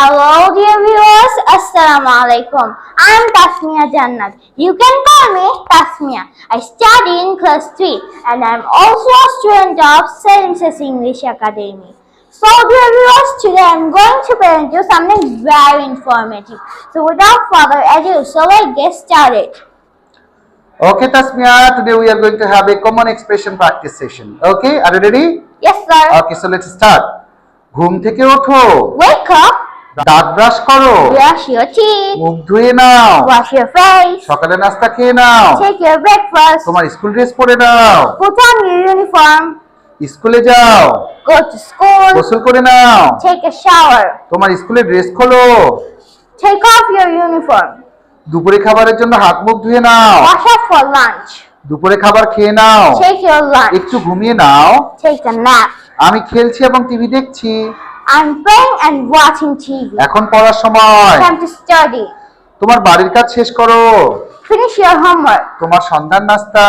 Hello dear viewers, Assalamu alaikum. I am Tasmia Jannat. You can call me Tasmia. I study in class 3 and I am also a student of Salim's English Academy. So dear viewers, today I am going to present you something very informative. So without further ado, so let's get started. Okay, Tasmia, today we are going to have a common expression practice session. Okay, are you ready? Yes sir. Okay, so let's start. ঘুম থেকে ওঠো, Wake up, দাঁত brush করো, brush your teeth, মুখ ধুয়ে নাও, wash your face, সকালে নাস্তা খেয়ে নাও, take your breakfast, তোমার স্কুল ড্রেস পরে নাও, put on your uniform, স্কুলে যাও, go to school, গোসল করে নাও, take a shower, তোমার স্কুলের ড্রেস খোলো, take off your uniform, দুপুরে খাবারের জন্য হাত মুখ ধুয়ে নাও, wash up for lunch, দুপুরে খাবার খেয়ে নাও, take your lunch, একটু ঘুমিয়ে নাও, take a nap. আমি খেলছি এবং টিভি দেখছি, I'm playing and watching TV. এখন পড়ার সময়, Time to study. তোমার বাড়ির কাজ শেষ করো, Finish your homework. তোমার সন্ধ্যার নাস্তা,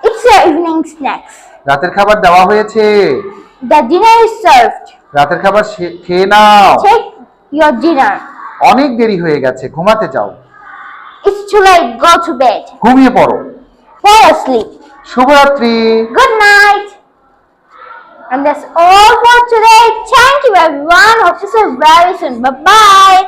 It's your evening snacks. রাতের খাবার দেওয়া হয়েছে, The dinner is served. রাতের খাবার খেয়ে নাও, Take your dinner. অনেক দেরি হয়ে গেছে, ঘুমাতে যাও, It's too late. Go to bed. ঘুমিয়ে পড়ো, Fall asleep. শুভরাত্রি। Good night. And that's all for today. Thank you everyone. Hope to see you very soon. Bye bye.